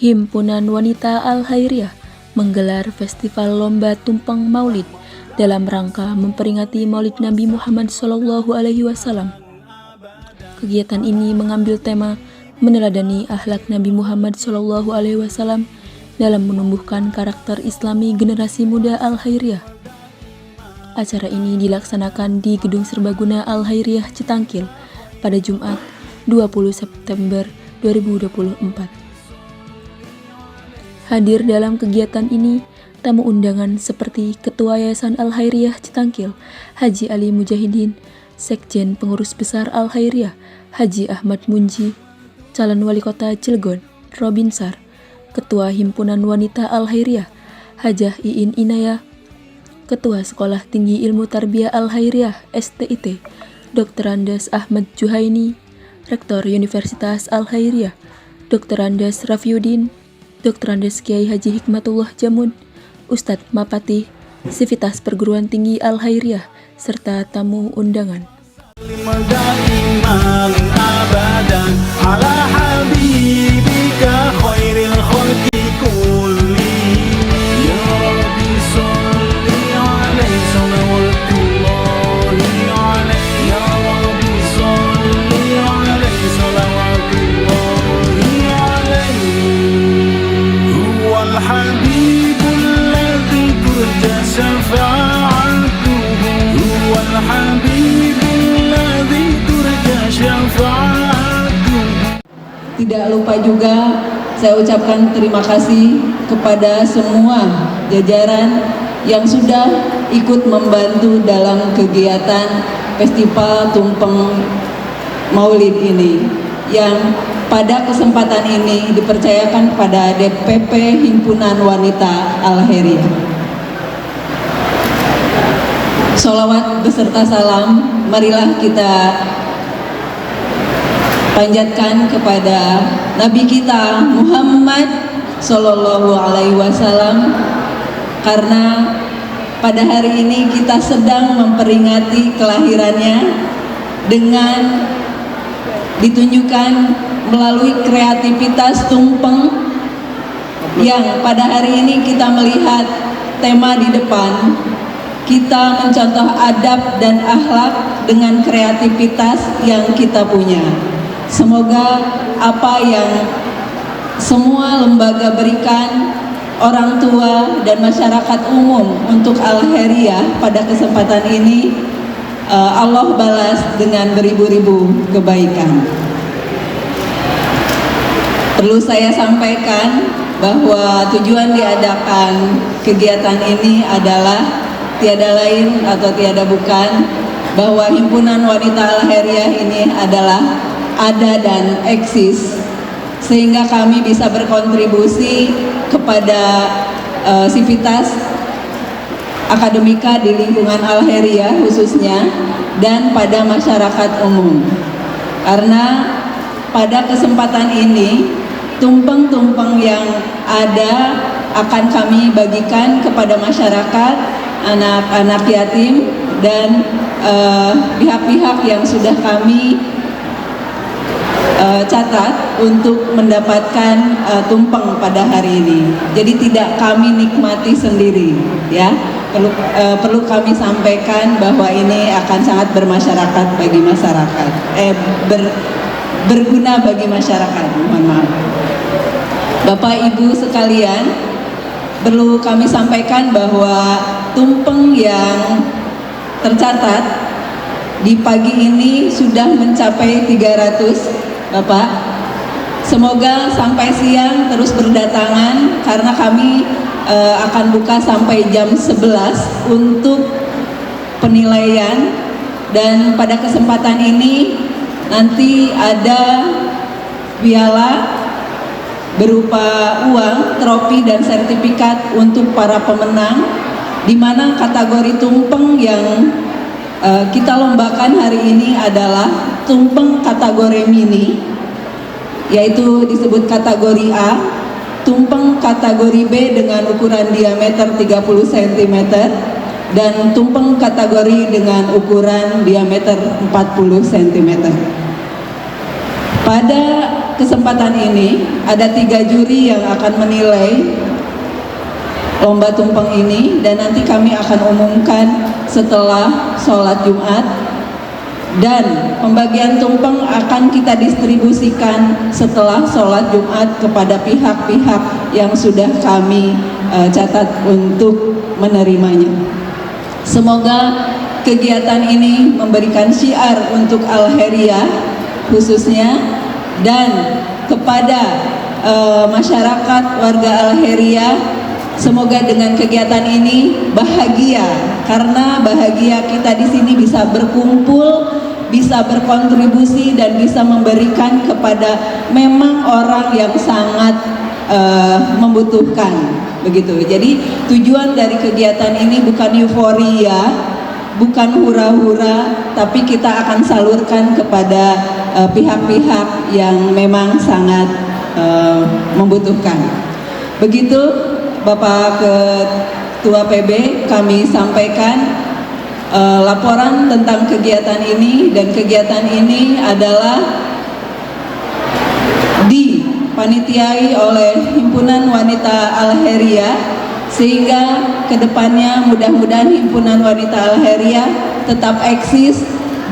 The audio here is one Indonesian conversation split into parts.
Himpunan Wanita Al-Khairiyah menggelar Festival Lomba Tumpeng Maulid dalam rangka memperingati Maulid Nabi Muhammad SAW. Kegiatan ini mengambil tema meneladani akhlak Nabi Muhammad SAW dalam menumbuhkan karakter Islami generasi muda Al-Khairiyah. Acara ini dilaksanakan di Gedung Serbaguna Al-Khairiyah Citangkil pada Jumat 20 September 2024. Hadir dalam kegiatan ini tamu undangan seperti Ketua Yayasan Al-Khairiyah Citangkil, Haji Ali Mujahidin, Sekjen Pengurus Besar Al-Khairiyah, Haji Ahmad Munji, Calon Wali Kota Cilegon, Robinsar, Ketua Himpunan Wanita Al-Khairiyah, Hajah Iin Inayah, Ketua Sekolah Tinggi Ilmu Tarbiyah Al-Khairiyah STIT, Dr. Andes Ahmad Juhaini, Rektor Universitas Al-Khairiyah, Dr. Andes Rafiuddin, Dr. Andes Kiai Haji Hikmatullah Jamun, Ustadz Mapati, Sivitas Perguruan Tinggi Al-Khairiyah, serta tamu undangan. Tidak lupa juga saya ucapkan terima kasih kepada semua jajaran yang sudah ikut membantu dalam kegiatan Festival Tumpeng Maulid ini, yang pada kesempatan ini dipercayakan kepada DPP Himpunan Wanita Al-Khairiyah. Sholawat beserta salam, marilah kita panjatkan kepada Nabi kita Muhammad Sallallahu Alaihi Wasallam, karena pada hari ini kita sedang memperingati kelahirannya dengan ditunjukkan melalui kreativitas tumpeng, yang pada hari ini kita melihat tema di depan, kita mencontoh adab dan akhlak dengan kreativitas yang kita punya. Semoga apa yang semua lembaga berikan, orang tua dan masyarakat umum untuk Al-Khairiyah pada kesempatan ini, Allah balas dengan beribu-ribu kebaikan. Perlu saya sampaikan bahwa tujuan diadakan kegiatan ini adalah tiada lain atau tiada bukan bahwa Himpunan Wanita Al-Khairiyah ini adalah ada dan eksis, sehingga kami bisa berkontribusi kepada sivitas akademika di lingkungan Al-Khairiyah khususnya dan pada masyarakat umum. Karena pada kesempatan ini tumpeng-tumpeng yang ada akan kami bagikan kepada masyarakat, anak-anak yatim dan pihak-pihak yang sudah kami catat untuk mendapatkan tumpeng pada hari ini. Jadi tidak kami nikmati sendiri, ya. Perlu kami sampaikan bahwa ini akan sangat bermasyarakat bagi masyarakat, berguna bagi masyarakat. Mohon maaf, Bapak Ibu sekalian, perlu kami sampaikan bahwa tumpeng yang tercatat di pagi ini sudah mencapai 300. Bapak, semoga sampai siang terus berdatangan, karena kami akan buka sampai jam 11 untuk penilaian, dan pada kesempatan ini nanti ada piala berupa uang, trofi dan sertifikat untuk para pemenang, di mana kategori tumpeng yang kita lombakan hari ini adalah tumpeng kategori mini, yaitu disebut kategori A, tumpeng kategori B dengan ukuran diameter 30 cm, dan tumpeng kategori dengan ukuran diameter 40 cm. Pada kesempatan ini ada 3 juri yang akan menilai lomba tumpeng ini, dan nanti kami akan umumkan setelah sholat Jumat, dan pembagian tumpeng akan kita distribusikan setelah sholat Jumat kepada pihak-pihak yang sudah kami catat untuk menerimanya. Semoga kegiatan ini memberikan syiar untuk Al-Khairiyah khususnya, dan kepada masyarakat warga Al-Khairiyah, semoga dengan kegiatan ini bahagia, karena bahagia kita di sini bisa berkumpul, bisa berkontribusi, dan bisa memberikan kepada memang orang yang sangat membutuhkan, begitu. Jadi tujuan dari kegiatan ini bukan euforia, bukan hura-hura, tapi kita akan salurkan kepada pihak-pihak yang memang sangat membutuhkan. Begitu Bapak Ketua PB, kami sampaikan laporan tentang kegiatan ini, dan kegiatan ini adalah dipanitiai oleh Himpunan Wanita Al-Khairiyah, sehingga kedepannya mudah-mudahan Himpunan Wanita Al-Khairiyah tetap eksis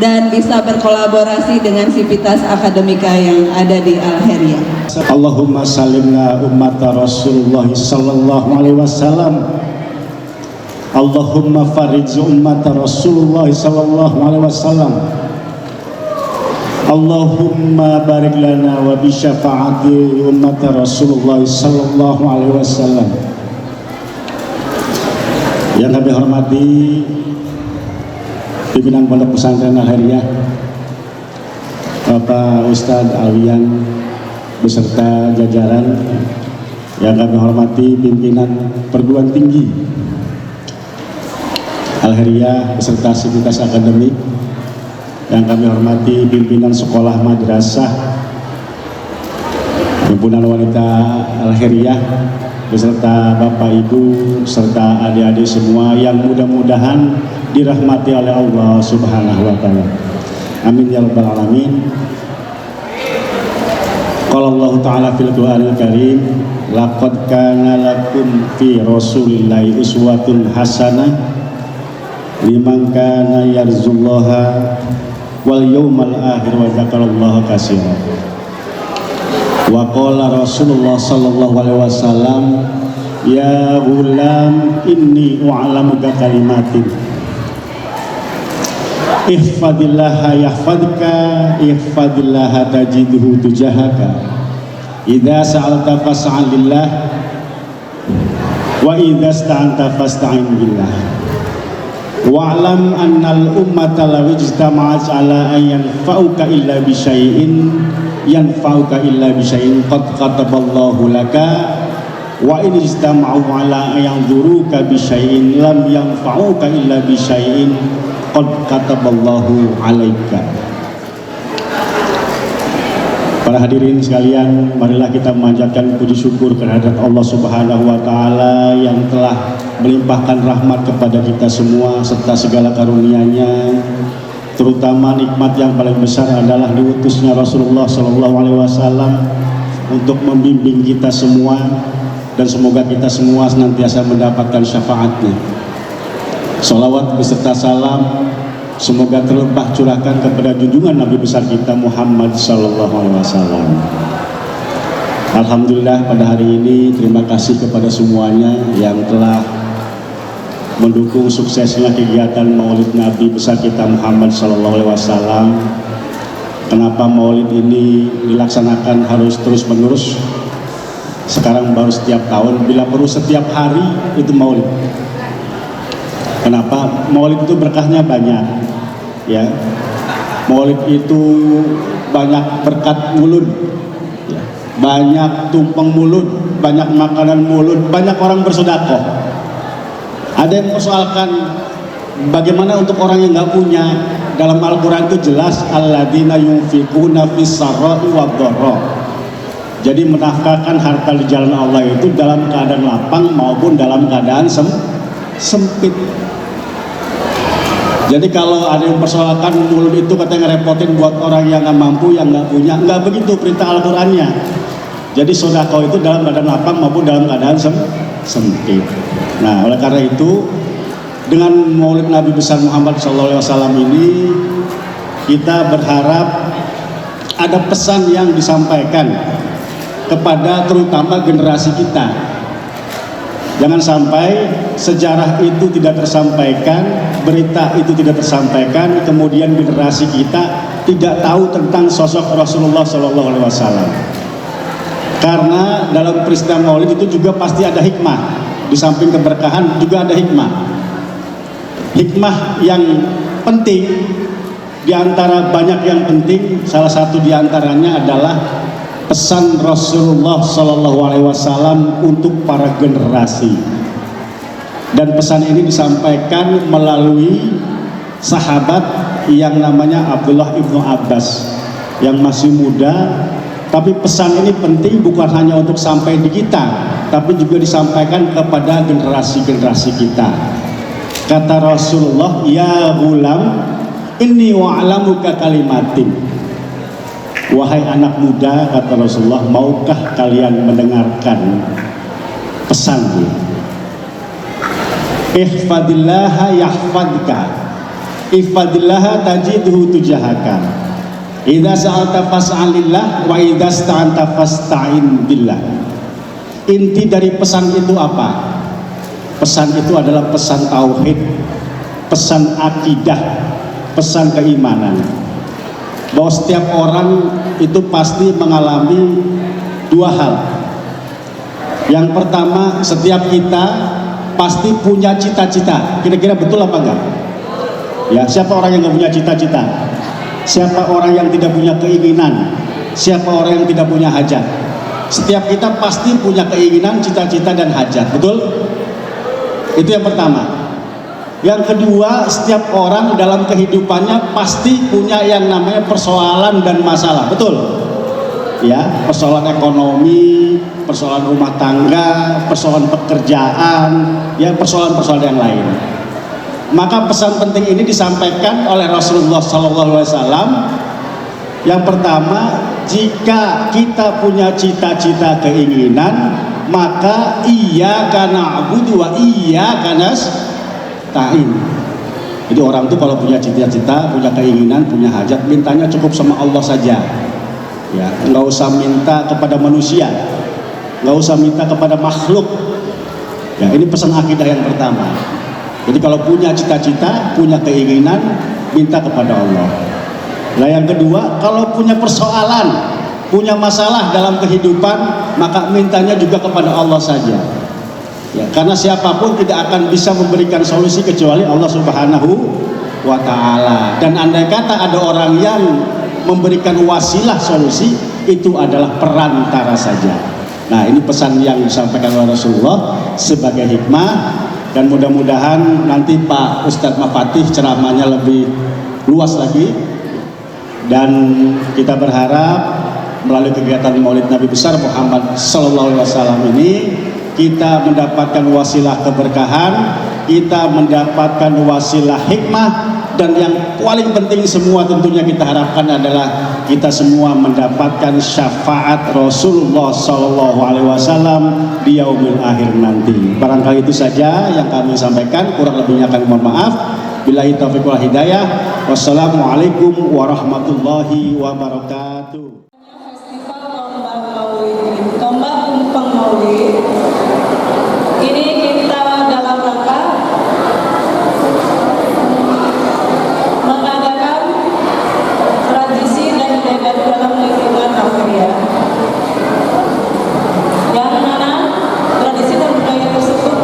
dan bisa berkolaborasi dengan sivitas akademika yang ada di Al-Khairiyah. Allahumma salimna ummata Rasulullah sallallahu alaihi wasallam. Allahumma farij ummata Rasulullah sallallahu alaihi wasallam. Allahumma barik lana wa bi syafaati ummata Rasulullah sallallahu alaihi wasallam. Yang kami hormati pimpinan Pondok Pesantren Al-Khairiyah, Bapak Ustadz Alwian beserta jajaran, yang kami hormati pimpinan perguruan tinggi Al-Khairiyah beserta sivitas akademik, yang kami hormati pimpinan sekolah madrasah Himpunan Wanita Al-Khairiyah beserta Bapak Ibu serta adik-adik semua yang mudah-mudahan dirahmati oleh Allah Subhanahu wa taala. Amin ya rabbal alamin. Qala Allah Ta'ala fil Qur'anil Karim, laqad kana lakum fi Rasulillahi uswatun hasanah liman kana yarjullaha wal yawmal akhir wa dzakarallaha katsiran. Wa qala Rasulullah sallallahu alaihi wasallam, ya ghulam inni u'alamuka kalimatin ihfadillaha yahfadka ihfadillaha tajidhu tujahaka idza sa'alta fas'alillah wa idza ista'anta fasta'in billah wa'lam annal ummata law ijtama'at 'ala an yanfa'uka illa bi syai'in yanfa'uka illa bi syai'in qad kataballahu laka wa in ijtama'u 'ala an yanzuruka bi syai'in lam yanfa'uka illa bi syai'in qad kataballahu 'alaika. Para hadirin sekalian, marilah kita memanjatkan puji syukur kehadirat Allah Subhanahu wa taala yang telah melimpahkan rahmat kepada kita semua serta segala karunia-Nya, terutama nikmat yang paling besar adalah diutusnya Rasulullah sallallahu alaihi wasallam untuk membimbing kita semua, dan semoga kita semua senantiasa mendapatkan syafaatnya. Salawat beserta salam semoga terlimpah curahkan kepada junjungan Nabi besar kita Muhammad sallallahu alaihi wasallam. Alhamdulillah pada hari ini terima kasih kepada semuanya yang telah mendukung suksesnya kegiatan Maulid Nabi besar kita Muhammad sallallahu alaihi wasallam. Kenapa Maulid ini dilaksanakan harus terus-menerus? Sekarang baru setiap tahun, bila perlu setiap hari itu Maulid. Kenapa? Maulid itu berkahnya banyak, ya. Maulid itu banyak berkat mulut, ya. Banyak tumpeng mulut, banyak makanan mulut, banyak orang bersedekah. Ada yang mempersoalkan bagaimana untuk orang yang nggak punya. Dalam Al-Quran itu jelas alladzina yunfiquna fis sarra'i wad dharra. Jadi menafkahkan harta di jalan Allah itu dalam keadaan lapang maupun dalam keadaan sempit. Jadi kalau ada yang persoalkan mulut itu katanya ngerepotin buat orang yang nggak mampu, yang nggak punya, nggak begitu perintah Al-Qur'annya. Jadi sedekah itu dalam keadaan lapang maupun dalam keadaan sempit. Nah, oleh karena itu dengan Maulid Nabi besar Muhammad SAW ini kita berharap ada pesan yang disampaikan kepada terutama generasi kita. Jangan sampai sejarah itu tidak tersampaikan, berita itu tidak tersampaikan, kemudian generasi kita tidak tahu tentang sosok Rasulullah SAW. Karena dalam peristiwa Maulid itu juga pasti ada hikmah. Di samping keberkahan juga ada hikmah. Hikmah yang penting, di antara banyak yang penting, salah satu di antaranya adalah pesan Rasulullah SAW untuk para generasi. Dan pesan ini disampaikan melalui sahabat yang namanya Abdullah ibnu Abbas yang masih muda. Tapi pesan ini penting bukan hanya untuk sampai di kita, tapi juga disampaikan kepada generasi-generasi kita. Kata Rasulullah, ya gulam, inni wa'alamuka kalimatin. Wahai anak muda, kata Rasulullah, maukah kalian mendengarkan pesanku? Ihfadillaha yahfadka, ihfadillaha tajidhu tujahaka. Idza sa'alta fas'alillah wa idza sta'anta fasta'in billah. Inti dari pesan itu apa? Pesan itu adalah pesan tauhid, pesan akidah, pesan keimanan. Bahwa setiap orang itu pasti mengalami dua hal. Yang pertama, setiap kita pasti punya cita-cita. Kira-kira betul apa enggak? Ya, siapa orang yang nggak punya cita-cita? Siapa orang yang tidak punya keinginan? Siapa orang yang tidak punya hajat? Setiap kita pasti punya keinginan, cita-cita, dan hajat. Betul? Itu yang pertama. Yang kedua, setiap orang dalam kehidupannya pasti punya yang namanya persoalan dan masalah. Betul? Ya, persoalan ekonomi, persoalan rumah tangga, persoalan pekerjaan, ya persoalan-persoalan yang lain. Maka pesan penting ini disampaikan oleh Rasulullah SAW. Yang pertama, jika kita punya cita-cita keinginan, maka iyyaka na'budu wa iyyaka nasta'in. Jadi orang itu kalau punya cita-cita, punya keinginan, punya hajat, mintanya cukup sama Allah saja. Ya, nggak usah minta kepada manusia, nggak usah minta kepada makhluk. Ya, ini pesan akidah yang pertama. Jadi kalau punya cita-cita, punya keinginan, minta kepada Allah. Nah yang kedua, kalau punya persoalan, punya masalah dalam kehidupan, maka mintanya juga kepada Allah saja. Ya, karena siapapun tidak akan bisa memberikan solusi kecuali Allah Subhanahu wa Ta'ala. Dan andai kata ada orang yang memberikan wasilah solusi, itu adalah perantara saja. Nah ini pesan yang disampaikan oleh Rasulullah sebagai hikmah. Dan mudah-mudahan nanti Pak Ustadz Mafatih ceramahnya lebih luas lagi. Dan kita berharap melalui kegiatan Maulid Nabi besar Muhammad SAW ini kita mendapatkan wasilah keberkahan, kita mendapatkan wasilah hikmah, dan yang paling penting semua tentunya kita harapkan adalah kita semua mendapatkan syafaat Rasulullah SAW di yaumil akhir nanti. Barangkali itu saja yang kami sampaikan, kurang lebihnya kami mohon maaf. Billahi taufiq wal hidayah. Wassalamualaikum warahmatullahi wabarakatuh. Festival Tombak Tumpeng Maulid ini kita dalam rangka mengadakan tradisi dan debat dalam lingkungan Al-Hariah, yang mana tradisi dan budaya tersebut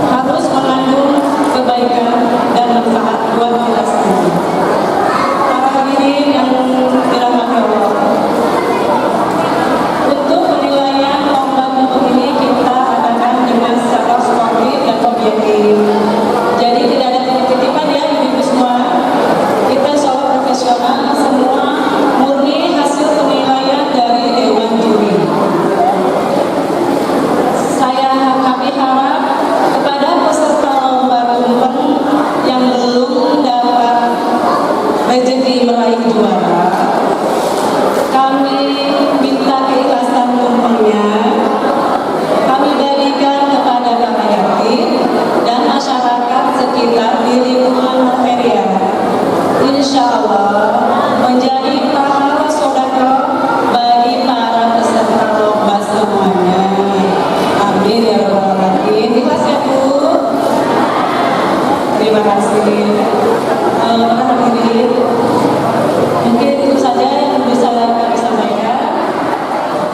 harus mengandung kebaikan dan manfaat buat kita semua. Para hadirin yang dirahmati Allah, untuk penilaian kasih. Para hadirin, mungkin itu saja yang bisa kami sampaikan.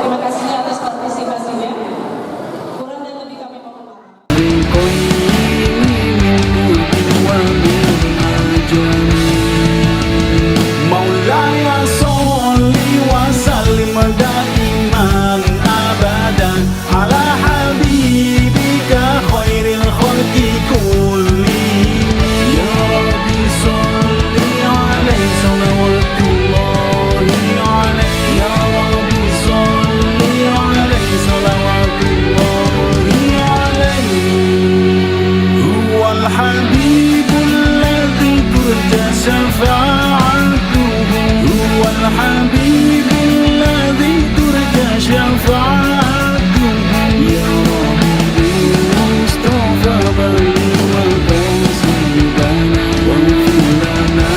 Terima kasih atas partisipasinya. Kurang dan lebih kami mohon maaf. مولاي صل وسلم دائما ابدا على حبيبك خير الخلق كلهم يا ربي صل عليه صلوات الله عليه يا ربي صل عليه صلوات الله عليه هو الحبيب الذي ترجى شفاعته هو الحبيب الذي ترجى شفاعته يا ربي المصطفى بلغ مقاصدنا واغفر لنا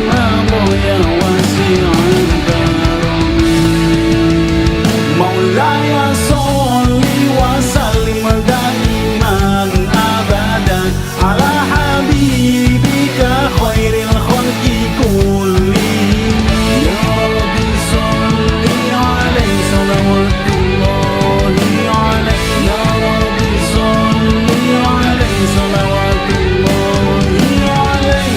ما مضى يا واسع الكرم مولاي صل وسلم دائما ابدا على حبيبك خير الخلق كلهم يا ربي صل عليه صلوات الله عليه يا ربي صل عليه صلوات الله عليه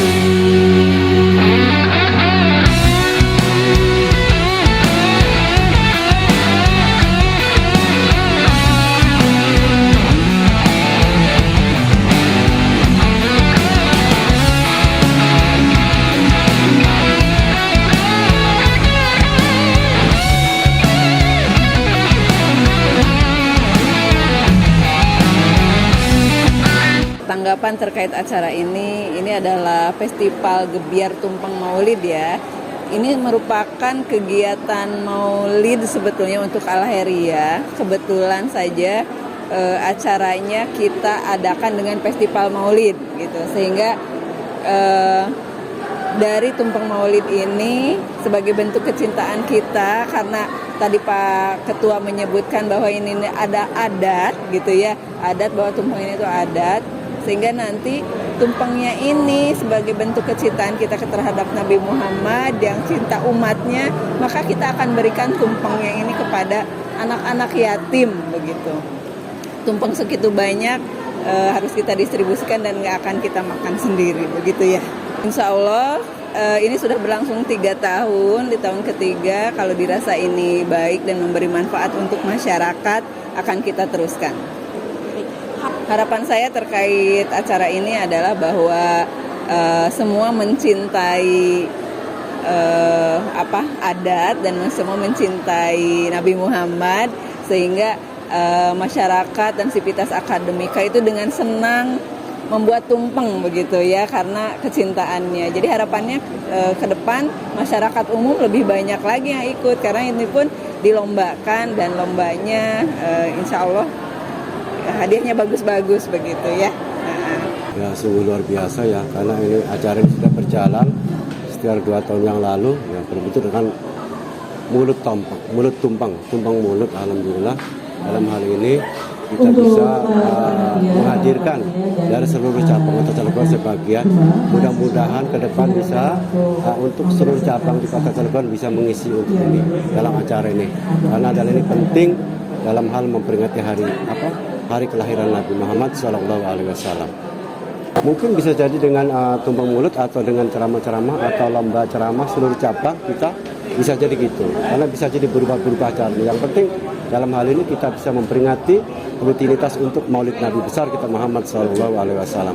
Tanggapan terkait acara ini adalah Festival Gebiar Tumpeng Maulid ya. Ini merupakan kegiatan Maulid sebetulnya untuk Al-Khairiyah. Kebetulan saja acaranya kita adakan dengan Festival Maulid gitu. Sehingga dari Tumpeng Maulid ini sebagai bentuk kecintaan kita, karena tadi Pak Ketua menyebutkan bahwa ini ada adat gitu ya, adat bahwa tumpeng ini itu adat, sehingga nanti tumpengnya ini sebagai bentuk kecintaan kita terhadap Nabi Muhammad yang cinta umatnya, maka kita akan berikan tumpengnya ini kepada anak-anak yatim begitu. Tumpeng segitu banyak harus kita distribusikan dan nggak akan kita makan sendiri begitu ya. Insya Allah ini sudah berlangsung 3 tahun, di tahun ketiga kalau dirasa ini baik dan memberi manfaat untuk masyarakat akan kita teruskan. Harapan saya terkait acara ini adalah bahwa semua mencintai adat dan semua mencintai Nabi Muhammad, sehingga masyarakat dan sivitas akademika itu dengan senang membuat tumpeng begitu ya, karena kecintaannya. Jadi harapannya ke depan masyarakat umum lebih banyak lagi yang ikut, karena ini pun dilombakan dan lombanya insya Allah hadiahnya bagus-bagus begitu ya. Ya sungguh luar biasa ya, karena ini acara ini sudah berjalan sekitar 2 tahun yang lalu ya, betul dengan mulut tumpeng mulut. Alhamdulillah dalam hal ini kita bisa menghadirkan dari seluruh cabang atau Cilegon sebagian. Mudah-mudahan ke depan bisa untuk seluruh cabang di Kota Cilegon bisa mengisi untuk ini dalam acara ini, karena hal ini penting dalam hal memperingati hari kelahiran Nabi Muhammad SAW. Mungkin bisa jadi dengan tumpeng mulut atau dengan ceramah-ceramah atau lomba ceramah seluruh cabang kita bisa jadi gitu, karena bisa jadi berubah-ubah acara. Yang penting dalam hal ini kita bisa memperingati rutinitas untuk Maulid Nabi besar kita Muhammad SAW.